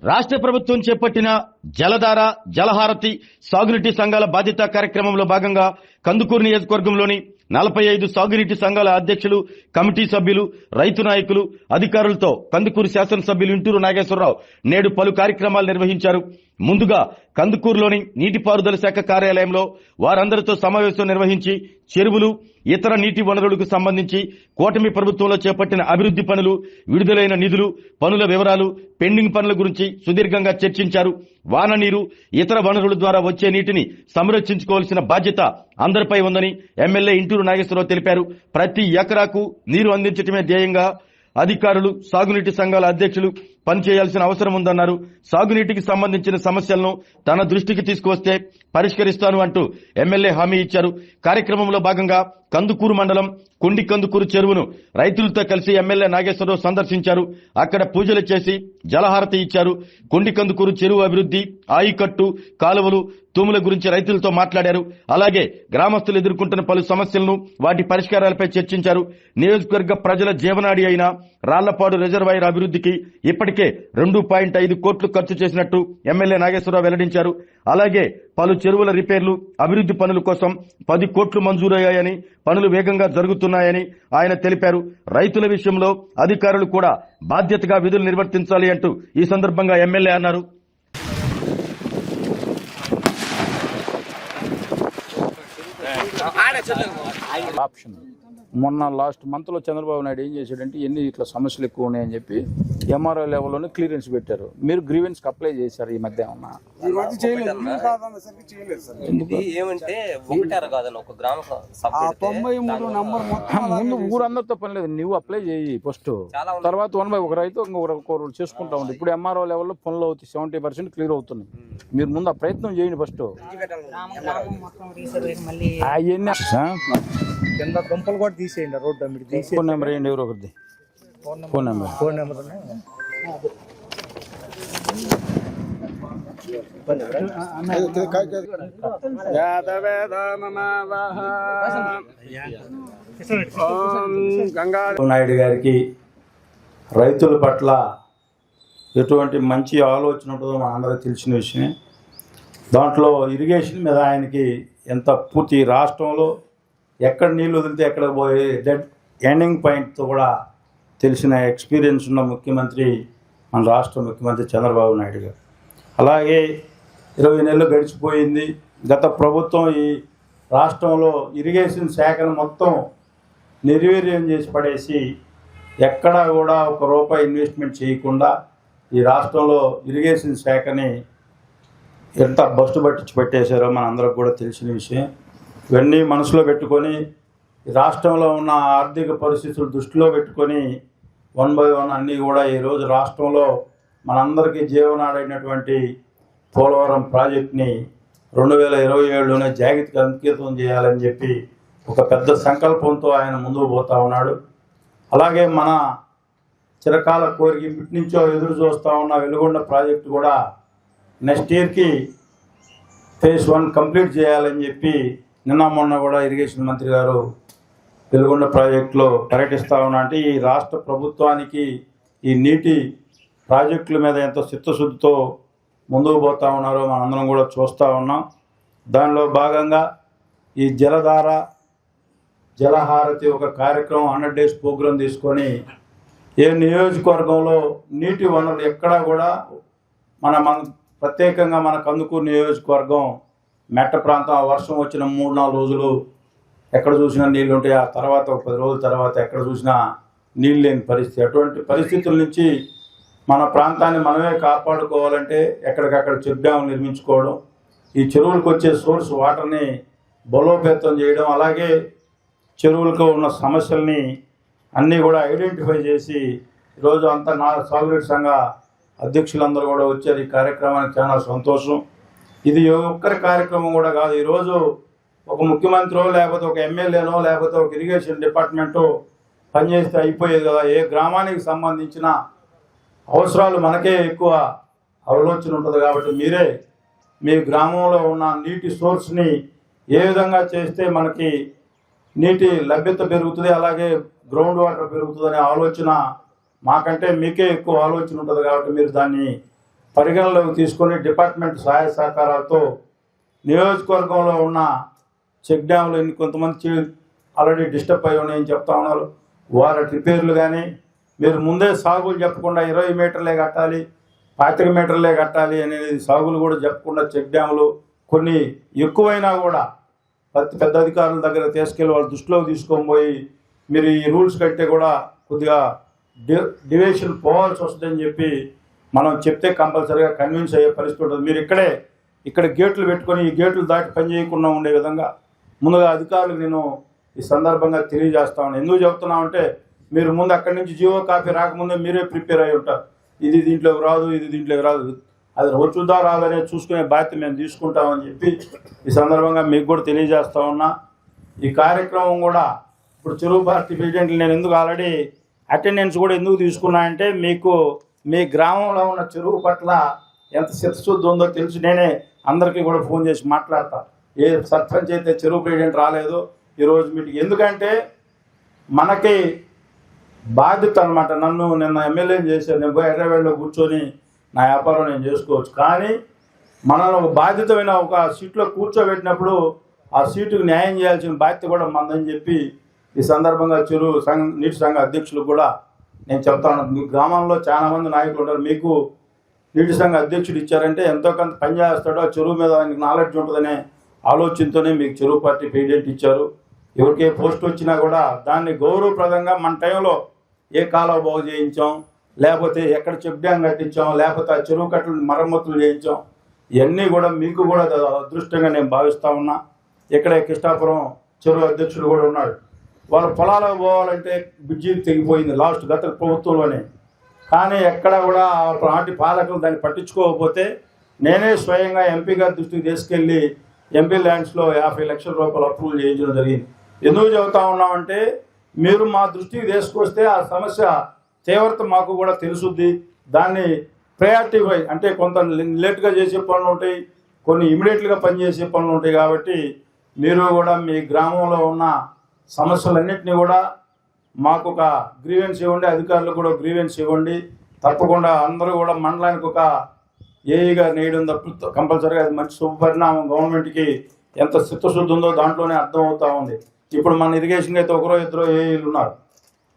రాష్ట్ర ప్రభుత్వం చేపట్టిన జలధార జలహారతి సాగునీటి సంఘాల బాధ్యత కార్యక్రమంలో భాగంగా కందుకూరు నియోజకవర్గంలోని 45 సాగునీటి సంఘాల అధ్యక్షులు, కమిటీ సభ్యులు, రైతు నాయకులు, అధికారులతో కందుకూరు శాసనసభ్యులు ఇంటూరు నాగేశ్వరరావు నేడు పలు కార్యక్రమాలు నిర్వహించారు. ముందుగా కందుకూరులోని నీటిపారుదల శాఖ కార్యాలయంలో వారందరితో సమావేశం నిర్వహించి చెరువులు, ఇతర నీటి వనరులకు సంబంధించి కూటమి ప్రభుత్వంలో చేపట్టిన అభివృద్ధి పనులు, విడుదలైన నిధులు, పనుల వివరాలు, పెండింగ్ పనుల గురించి సుదీర్ఘంగా చర్చించారు. వాన నీరు, ఇతర వనరుల ద్వారా వచ్చే నీటిని సంరక్షించుకోవాల్సిన బాధ్యత అందరిపై ఉందని ఎమ్మెల్యే ఇంటూరు నాగేశ్వరరావు తెలిపారు. ప్రతి ఎకరాకు నీరు అందించడమే ధ్యేయంగా అధికారులు, సాగునీటి సంఘాల అధ్యక్షులు పనిచేయాల్సిన అవసరం ఉందన్నారు. సాగునీటికి సంబంధించిన సమస్యలను తన దృష్టికి తీసుకువస్తే పరిష్కరిస్తాను అంటూ ఎమ్మెల్యే హామీ ఇచ్చారు. కార్యక్రమంలో భాగంగా కందుకూరు మండలం కొండి కందుకూరు చెరువును రైతులతో కలిసి ఎమ్మెల్యే నాగేశ్వరరావు సందర్శించారు. అక్కడ పూజలు చేసి జలహారతి ఇచ్చారు. కొండి కందుకూరు చెరువు అభివృద్ధి, ఆయికట్టు, కాలువలు, తూముల గురించి రైతులతో మాట్లాడారు. అలాగే గ్రామస్తులు ఎదుర్కొంటున్న పలు సమస్యలను, వాటి పరిష్కారాలపై చర్చించారు. నియోజకవర్గ ప్రజల జీవనాడి అయిన రాళ్లపాడు రిజర్వాయర్ అభివృద్ధికి ఇప్పటికే 2.5 కోట్లు ఖర్చు చేసినట్టు ఎమ్మెల్యే నాగేశ్వరరావు వెల్లడించారు. అలాగే పలు చెరువుల రిపేర్లు, అభివృద్ధి పనుల కోసం 10 కోట్లు మంజూరయ్యాయని, పనులు వేగంగా జరుగుతున్నాయని ఆయన తెలిపారు. రైతుల విషయంలో అధికారులు కూడా బాధ్యతగా విధులు నిర్వర్తించాలి అంటూ ఈ సందర్భంగా ఎమ్మెల్యే అన్నారు. మొన్న లాస్ట్ మంత్లో చంద్రబాబు నాయుడు ఏం చేశాడంటే ఎన్ని ఇట్లా సమస్యలు ఎక్కువ ఉన్నాయని చెప్పి ఎంఆర్ఓ లెవెల్లోనే క్లియరెన్స్ పెట్టారు. మీరు గ్రీవెన్స్కి అప్లై చేశారు ఈ మధ్య ఏమన్నా? ముందు ఊరందరితో పని లేదు, నువ్వు అప్లై చేయి ఫస్ట్, తర్వాత 1/1 రైతు ఇంకొకరు చేసుకుంటా ఉంది. ఇప్పుడు ఎంఆర్ఓ లెవెల్లో పనులు అవుతాయి, 70% క్లియర్ అవుతున్నాయి. మీరు ముందు ఆ ప్రయత్నం చేయండి ఫస్ట్. అవన్నీ కింద దుంపలు కూడా తీసేయండి, రోడ్డు మీరు తీసి. ఫోన్ నెంబర్ వేయండి, ఎవరు ఒకరిది ఫోన్ నెంబర్. నాయుడు గారికి రైతుల పట్ల ఎటువంటి మంచి ఆలోచన ఉంటుందో మనందరికీ తెలిసిన విషయమే. దాంట్లో ఇరిగేషన్ మీద ఆయనకి ఎంత పూర్తి రాష్ట్రంలో ఎక్కడ నీళ్ళు వదిలితే ఎక్కడ పోయి డెడ్ ఎండింగ్ పాయింట్తో కూడా తెలిసిన ఎక్స్పీరియన్స్ ఉన్న ముఖ్యమంత్రి మన రాష్ట్ర ముఖ్యమంత్రి చంద్రబాబు నాయుడు గారు. అలాగే 20 నెలలు గడిచిపోయింది. గత ప్రభుత్వం ఈ రాష్ట్రంలో ఇరిగేషన్ శాఖను మొత్తం నిర్వీర్యం చేసి పడేసి ఎక్కడా కూడా ₹1 ఇన్వెస్ట్మెంట్ చేయకుండా ఈ రాష్ట్రంలో ఇరిగేషన్ శాఖని ఎంత బస్టు పట్టించి పెట్టేశారో మనందరికి కూడా తెలిసిన విషయం. ఇవన్నీ మనసులో పెట్టుకొని రాష్ట్రంలో ఉన్న ఆర్థిక పరిస్థితులు దృష్టిలో పెట్టుకొని 1 by 1 అన్నీ కూడా ఈరోజు రాష్ట్రంలో మనందరికీ జీవనాడైనటువంటి పోలవరం ప్రాజెక్ట్ని 2027లోనే జాగ్రత్తగా అంకితం చేయాలని చెప్పి ఒక పెద్ద సంకల్పంతో ఆయన ముందుకు పోతా ఉన్నాడు. అలాగే మన చిరకాల కోరిక ఇప్పటి నుంచో ఎదురు చూస్తూ ఉన్న వెలుగొండ ప్రాజెక్టు కూడా నెక్స్ట్ ఇయర్కి phase 1 కంప్లీట్ చేయాలని చెప్పి నిన్న మొన్న కూడా ఇరిగేషన్ మంత్రి గారు వెలుగొండ ప్రాజెక్టులో పర్యటిస్తూ ఉన్నా. అంటే ఈ రాష్ట్ర ప్రభుత్వానికి ఈ నీటి ప్రాజెక్టుల మీద ఎంత చిత్తశుద్ధితో ముందుకు పోతూ ఉన్నారో మనందరం కూడా చూస్తూ ఉన్నాం. దానిలో భాగంగా ఈ జలధార జలహారతి ఒక కార్యక్రమం 100 days ప్రోగ్రాం తీసుకొని ఏ నియోజకవర్గంలో నీటి వనరులు ఎక్కడా కూడా మన ప్రత్యేకంగా మన కందుకూరు నియోజకవర్గం మెట్ట ప్రాంతం, వర్షం వచ్చిన 3-4 రోజులు ఎక్కడ చూసినా నీళ్ళు ఉంటాయి. ఆ తర్వాత 10 రోజుల తర్వాత ఎక్కడ చూసినా నీళ్ళు లేని పరిస్థితి. అటువంటి పరిస్థితుల నుంచి మన ప్రాంతాన్ని మనమే కాపాడుకోవాలంటే ఎక్కడికక్కడ చెక్ డ్యామ్ నిర్మించుకోవడం, ఈ చెరువులకు వచ్చే సోర్స్ వాటర్ని బలోపేతం చేయడం, అలాగే చెరువులకు ఉన్న సమస్యల్ని అన్నీ కూడా ఐడెంటిఫై చేసి ఈరోజు అంతా సాగునీటి సంఘ అధ్యక్షులందరూ కూడా వచ్చారు ఈ కార్యక్రమానికి. చాలా సంతోషం. ఇది ఒక్కరి కార్యక్రమం కూడా కాదు. ఈరోజు ఒక ముఖ్యమంత్రో లేకపోతే ఒక ఎమ్మెల్యేనో లేకపోతే ఒక ఇరిగేషన్ డిపార్ట్మెంటో పనిచేస్తే అయిపోయేది కదా. ఏ గ్రామానికి సంబంధించిన అవసరాలు మనకే ఎక్కువ ఆలోచన ఉంటుంది. కాబట్టి మీరే మీ గ్రామంలో ఉన్న నీటి సోర్స్ని ఏ విధంగా చేస్తే మనకి నీటి లభ్యత పెరుగుతుంది, అలాగే గ్రౌండ్ వాటర్ పెరుగుతుంది అనే ఆలోచన మాకంటే మీకే ఎక్కువ ఆలోచన ఉంటుంది. కాబట్టి మీరు దాన్ని పరిగణలోకి తీసుకొని డిపార్ట్మెంట్ సహాయ సహకారాలతో నియోజకవర్గంలో ఉన్న చెక్ డ్యాములు కొంతమంది ఆల్రెడీ డిస్టర్బ్ అయి ఉన్నాయని చెప్తా ఉన్నారు. వారి రిపేర్లు కానీ మీరు ముందే సాగులు చెప్పకుండా 20 మీటర్లే కట్టాలి, 25 మీటర్లే కట్టాలి అనేది సాగులు కూడా చెప్పకుండా చెక్ డ్యాములు కొన్ని ఎక్కువైనా కూడా పెద్ద అధికారుల దగ్గర తీసుకెళ్ళి వాళ్ళ దృష్టిలోకి తీసుకొని పోయి మీరు ఈ రూల్స్ కంటే కూడా కొద్దిగా డివియేషన్ పోవాల్సి వస్తుందని చెప్పి మనం చెప్తే కంపల్సరీగా కన్విన్స్ అయ్యే పరిస్థితి ఉంటుంది. మీరు ఇక్కడ గేట్లు పెట్టుకొని ఈ గేట్లు దాటి పని చేయకుండా ఉండే విధంగా ముందుగా అధికారులకు నేను ఈ సందర్భంగా తెలియజేస్తా ఉన్నాను. ఎందుకు చెప్తున్నామంటే మీరు ముందు అక్కడి నుంచి జీవో కాపీ రాకముందే మీరే ప్రిపేర్ అయి ఉంటారు. ఇది దీంట్లోకి రాదు, ఇది దీంట్లోకి రాదు, అది వచ్చుద్దా రాదనే చూసుకునే బాధ్యత మేము తీసుకుంటామని చెప్పి ఈ సందర్భంగా మీకు కూడా తెలియజేస్తా ఉన్నా. ఈ కార్యక్రమం కూడా ఇప్పుడు చెరువు పార్టీ ప్రెసిడెంట్లు నేను ఎందుకు ఆల్రెడీ అటెండెన్స్ కూడా ఎందుకు తీసుకున్నా అంటే మీకు మీ గ్రామంలో ఉన్న చెరువు పట్ల ఎంత చిత్తశుద్ధి ఉందో తెలిసి నేనే అందరికీ కూడా ఫోన్ చేసి మాట్లాడతా. ఏ సర్పంచ్ అయితే చెరువు ప్రెసిడెంట్ రాలేదు ఈరోజు మీటింగ్, ఎందుకంటే మనకి బాధ్యత అనమాట. నన్ను నిన్న ఎమ్మెల్యేని చేశాను, నేను పోయి హైదరాబాద్లో కూర్చొని నా వ్యాపారం నేను చేసుకోవచ్చు. కానీ మనల్ని ఒక బాధ్యతమైన ఒక సీట్లో కూర్చోబెట్టినప్పుడు ఆ సీటుకు న్యాయం చేయాల్సిన బాధ్యత కూడా మందని చెప్పి ఈ సందర్భంగా చెరువు నీటి సంఘ అధ్యక్షులకు కూడా నేను చెప్తాను. మీ గ్రామంలో చాలామంది నాయకులు ఉంటారు, మీకు నీటి సంఘ అధ్యక్షుడు ఇచ్చారంటే ఎంతో కొంత పని చేస్తాడో ఆ చెరువు మీద ఆయనకి నాలెడ్జ్ ఉంటుందనే ఆలోచనతోనే మీకు చెరువు పార్టీ ప్రెసిడెంట్ ఇచ్చారు. ఎవరికే పోస్ట్ వచ్చినా కూడా దాన్ని గౌరవప్రదంగా మన టైంలో ఏ కాలువ బాగు చేయించాం, లేకపోతే ఎక్కడ చెక్ డ్యామ్ కట్టించాం, లేకపోతే ఆ చెరువు కట్టలు మరమ్మతులు చేయించాం, ఇవన్నీ కూడా మీకు కూడా అదృష్టంగా నేను భావిస్తూ ఉన్నా. ఇక్కడే కృష్ణాపురం చెరువు అధ్యక్షుడు కూడా ఉన్నాడు. వాళ్ళ పొలాలకు పోవాలంటే బ్రిడ్జి తెగిపోయింది లాస్ట్ గత ప్రభుత్వంలోనే. కానీ ఎక్కడ కూడా నాటి పాలకులు దాన్ని పట్టించుకోకపోతే నేనే స్వయంగా ఎంపీ గారి దృష్టికి తీసుకెళ్ళి ఎంపీ ల్యాండ్స్లో 50 లక్షల రూపాయలు అప్రూవల్ చేయించడం జరిగింది. ఎందుకు చెబుతా ఉన్నామంటే మీరు మా దృష్టికి తీసుకొస్తే ఆ సమస్య తీవ్రత మాకు కూడా తెలుసుద్ది. దాన్ని ప్రయారిటీ వైజ్ అంటే కొంత లేట్గా చేసే పనులు ఉంటాయి, కొన్ని ఇమీడియట్గా పనిచేసే పనులు ఉంటాయి. కాబట్టి మీరు కూడా మీ గ్రామంలో ఉన్న సమస్యలన్నింటినీ కూడా మాకు ఒక గ్రీవెన్స్ ఇవ్వండి, అధికారులకు కూడా గ్రీవెన్స్ ఇవ్వండి. తప్పకుండా అందరూ కూడా మండలానికి ఒక ఏఈగా నేయడం తప్ప కంపల్సరీగా అది మంచి శుభపరిణామం. గవర్నమెంట్కి ఎంత చిత్తశుద్ధి ఉందో దాంట్లోనే అర్థం అవుతా ఉంది. ఇప్పుడు మన ఇరిగేషన్కి అయితే ఒకరో ఇద్దరు ఏఈలు ఉన్నారు.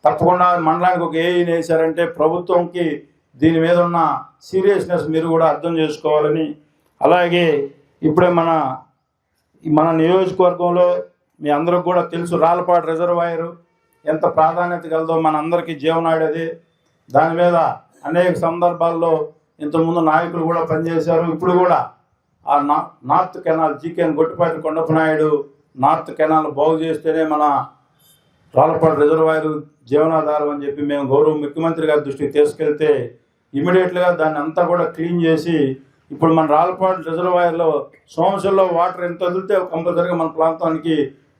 తప్పకుండా మండలానికి ఒక ఏఈని వేశారంటే ప్రభుత్వంకి దీని మీద ఉన్న సీరియస్నెస్ మీరు కూడా అర్థం చేసుకోవాలని. అలాగే ఇప్పుడే మన నియోజకవర్గంలో మీ అందరికి కూడా తెలుసు రాళ్ళపాడు రిజర్వాయరు ఎంత ప్రాధాన్యత కలదో మనందరికీ జీవనాడి అది. దాని మీద అనేక సందర్భాల్లో ఇంతకుముందు నాయకులు కూడా పనిచేశారు. ఇప్పుడు కూడా ఆ north canal GKN Gottipati Kondapanaidu north canal బాగు చేస్తేనే మన రాళ్ళపాడు రిజర్వాయరు జీవనాధారం అని చెప్పి మేము గౌరవ ముఖ్యమంత్రి గారి దృష్టికి తీసుకెళ్తే ఇమీడియట్గా దాన్ని అంతా కూడా క్లీన్ చేసి ఇప్పుడు మన రాళ్ళపాడు రిజర్వాయర్లో సోమశల్లో వాటర్ ఎంత వదిలితే కంపల్సరీగా మన ప్రాంతానికి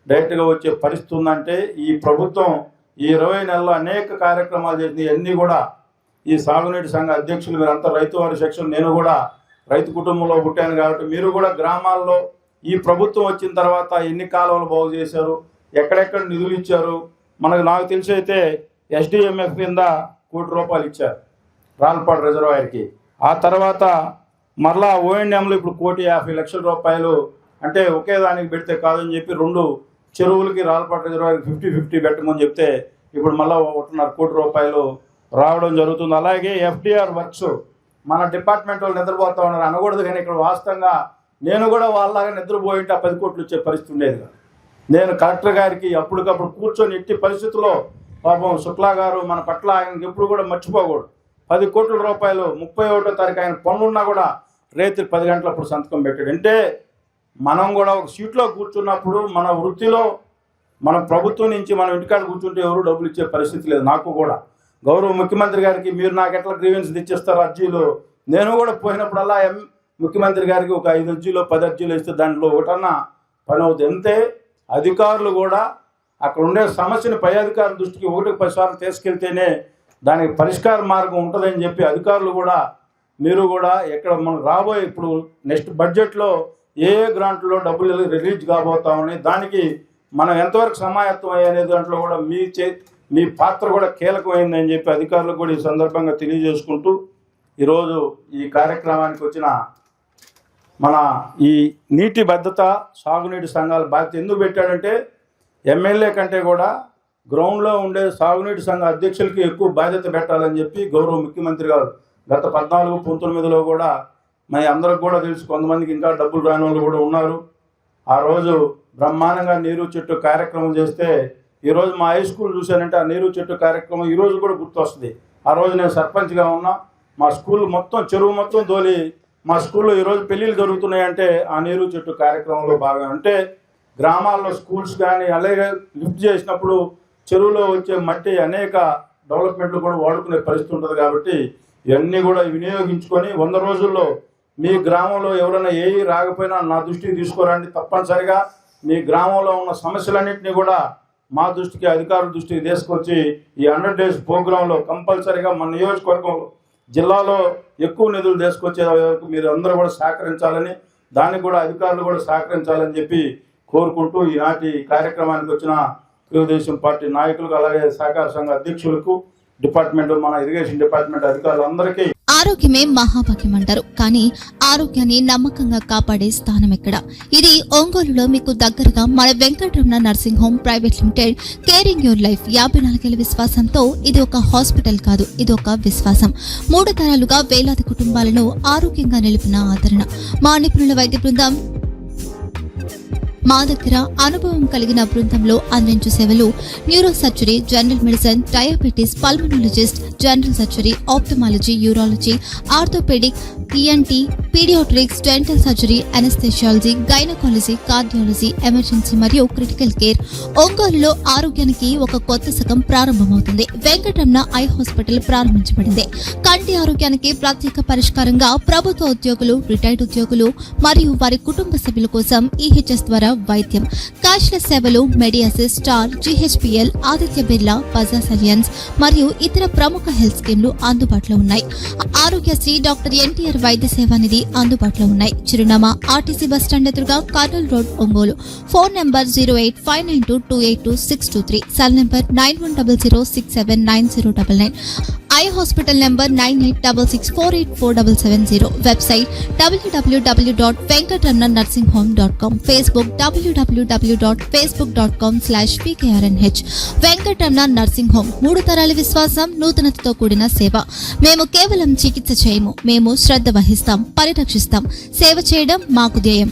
డైరెక్ట్గా వచ్చే పరిస్థితి ఉందంటే ఈ ప్రభుత్వం ఈ 20 నెలల్లో అనేక కార్యక్రమాలు చేసింది. అన్నీ కూడా ఈ సాగునీటి సంఘ అధ్యక్షులు మీరంతా రైతు వారి సెక్షన్, నేను కూడా రైతు కుటుంబంలో పుట్టాను కాబట్టి మీరు కూడా గ్రామాల్లో ఈ ప్రభుత్వం వచ్చిన తర్వాత ఎన్ని కాలువలు బాగు చేశారు, ఎక్కడెక్కడ నిధులు ఇచ్చారు. నాకు తెలిసి అయితే ఎస్డిఎంఎఫ్ కింద ₹1 కోటి ఇచ్చారు రాళ్ళపాడు రిజర్వాయర్కి. ఆ తర్వాత మరలా ఓఎన్ఎంలు ఇప్పుడు ₹1,50,00,000 అంటే ఒకే దానికి పెడితే కాదని చెప్పి 2 చెరువులకి రాళ్ళపాడు రిజర్వాయర్కి 50-50 పెట్టమని చెప్తే ఇప్పుడు మళ్ళీ ₹1.5 కోటి రావడం జరుగుతుంది. అలాగే ఎఫ్డిఆర్ వర్క్స్ మన డిపార్ట్మెంట్ వాళ్ళు నిద్రపోతా ఉన్నారు అనకూడదు, కానీ ఇక్కడ వాస్తవంగా నేను కూడా వాళ్ళలాగా నిద్రపోయింటే ఆ 10 కోట్లు వచ్చే పరిస్థితి ఉండేది కాదు. నేను కలెక్టర్ గారికి అప్పటికప్పుడు కూర్చొని ఎట్టి పరిస్థితుల్లో పాపం శుక్లా గారు మన పట్ల ఆయనకి ఎప్పుడు కూడా మర్చిపోకూడదు. ₹10 కోట్ల 31వ తారీఖు ఆయన పనులున్నా కూడా రేత్రి 10 గంటలప్పుడు సంతకం పెట్టాడు. అంటే మనం కూడా ఒక సీట్లో కూర్చున్నప్పుడు మన వృత్తిలో మన ప్రభుత్వం నుంచి మనం ఇంటికాడ కూర్చుంటే ఎవరు డబ్బులు ఇచ్చే పరిస్థితి లేదు. నాకు కూడా గౌరవ ముఖ్యమంత్రి గారికి మీరు నాకు ఎట్లా గ్రీవెన్స్ తెచ్చిస్తారు అర్జీలు, నేను కూడా పోయినప్పుడల్లా ముఖ్యమంత్రి గారికి ఒక 5 అర్జీలు 10 అర్జీలు ఇస్తే దాంట్లో ఒకటన్నా పని అవుతుంది. అంతే అధికారులు కూడా అక్కడ ఉండే సమస్యని పై అధికారుల దృష్టికి 1-10 సార్లు తీసుకెళ్తేనే దానికి పరిష్కార మార్గం ఉంటుందని చెప్పి అధికారులు కూడా మీరు కూడా ఎక్కడ మనం రాబోయే ఇప్పుడు నెక్స్ట్ బడ్జెట్లో ఏ గ్రాంట్లో డబ్బులు రిలీజ్ కాబోతామని దానికి మనం ఎంతవరకు సమాయత్తం అయ్యనే దాంట్లో కూడా మీ పాత్ర కూడా కీలకమైందని చెప్పి అధికారులకు కూడా ఈ సందర్భంగా తెలియజేసుకుంటూ ఈరోజు ఈ కార్యక్రమానికి వచ్చిన మన ఈ నీటి భద్రత సాగునీటి సంఘాల బాధ్యత ఎందుకు పెట్టాడంటే ఎమ్మెల్యే కంటే కూడా గ్రౌండ్లో ఉండే సాగునీటి సంఘ అధ్యక్షులకి ఎక్కువ బాధ్యత పెట్టాలని చెప్పి గౌరవ ముఖ్యమంత్రి గారు గత 14-19లో కూడా మరి అందరికి కూడా తెలుసు, కొంతమందికి ఇంకా డబ్బులు రాని వాళ్ళు కూడా ఉన్నారు. ఆ రోజు బ్రహ్మాండంగా నీరు చెట్టు కార్యక్రమం చేస్తే ఈరోజు మా హై స్కూల్ చూశానంటే ఆ నీరు చెట్టు కార్యక్రమం ఈరోజు కూడా గుర్తొస్తుంది. ఆ రోజు నేను సర్పంచ్గా ఉన్నా, మా స్కూల్ మొత్తం చెరువు మొత్తం తోలి మా స్కూల్లో ఈరోజు పెళ్ళిళ్ళు జరుగుతున్నాయంటే ఆ నీరు చెట్టు కార్యక్రమంలో భాగం. అంటే గ్రామాల్లో స్కూల్స్ కానీ అలాగే లిఫ్ట్ చేసినప్పుడు చెరువులో వచ్చే మట్టి అనేక డెవలప్మెంట్లు కూడా వాడుకునే పరిస్థితి ఉంటుంది. కాబట్టి ఇవన్నీ కూడా వినియోగించుకొని 100 రోజుల్లో మీ గ్రామంలో ఎవరైనా ఏవి రాకపోయినా నా దృష్టికి తీసుకురండి. తప్పనిసరిగా మీ గ్రామంలో ఉన్న సమస్యలన్నింటినీ కూడా మా దృష్టికి, అధికారుల దృష్టికి తీసుకొచ్చి ఈ 100 డేస్ ప్రోగ్రాంలో కంపల్సరిగా మన నియోజకవర్గంలో జిల్లాలో ఎక్కువ నిధులు తీసుకొచ్చే వరకు మీరు అందరూ కూడా సహకరించాలని, దానికి కూడా అధికారులు కూడా సహకరించాలని చెప్పి కోరుకుంటూ ఈనాటి కార్యక్రమానికి వచ్చిన తెలుగుదేశం పార్టీ నాయకులకు అలాగే సహకార సంఘ అధ్యక్షులకు, డిపార్ట్మెంట్ మన ఇరిగేషన్ డిపార్ట్మెంట్ అధికారులందరికీ ఆరోగ్యమే మహాభాగ్యం అంటారు, కానీ ఆరోగ్యాన్ని నమ్మకంగా కాపాడే స్థానం ఎక్కడ? ఇది ఒంగోలులో మీకు దగ్గరగా మన Venkataramana nursing home private limited. Caring your life 54 ఏళ్ల విశ్వాసంతో ఇది ఒక హాస్పిటల్ కాదు, ఇది ఒక విశ్వాసం. 3 తరాలుగా వేలాది కుటుంబాలను ఆరోగ్యంగా నిలిపిన ఆదరణ. మా నిపుణుల వైద్య బృందం మా దగ్గర అనుభవం కలిగిన బృందంలో అందించే సేవలు neuro surgery, general medicine, diabetes, pulmonologist, general surgery, ophthalmology, urology, orthopaedic, ENT, paediatrics, dental surgery, anaesthesiology, gynaecology, cardiology, emergency మరియు క్రిటికల్ కేర్. ఒంగోలులో ఆరోగ్యానికి ఒక కొత్త శకం ప్రారంభమవుతుంది. వెంకటరమణ ఐ హాస్పిటల్ ప్రారంభించబడింది. కంటి ఆరోగ్యానికి ప్రత్యేక పరిష్కారంగా ప్రభుత్వ ఉద్యోగులు, రిటైర్డ్ ఉద్యోగులు మరియు వారి కుటుంబ సభ్యుల కోసం ఈహెచ్ఎస్ ద్వారా వైద్యం. క్యాష్లెస్ సేవలు Medi Assist, Star, GHPL, Aditya Birla, Bajaj Allianz మరియు ఇతర ప్రముఖ హెల్త్ స్కీమ్లు అందుబాటులో ఉన్నాయి. ఆరోగ్యశ్రీ, డాక్టర్ ఎన్టీఆర్ వైద్య సేవా నిధి అందుబాటులో ఉన్నాయి. చిరునామా ఆర్టీసీ బస్టాండ్ ఎదురుగా, Kurnool road, Ongole. Phone number 08592282623, cell number 9100679099. Eye hospital number 9866484770. Website www.venkatramananursinghome.com. Facebook www.facebook.com/pkrnh. Venkataramana nursing home, 3 తరాల విశ్వాసం, నూతనతతో కూడిన సేవ. మేము కేవలం చికిత్స చేయము, మేము శ్రద్ధ వహిస్తాం, పరిరక్షిస్తాం. సేవ చేయడం మాకు ధ్యేయం.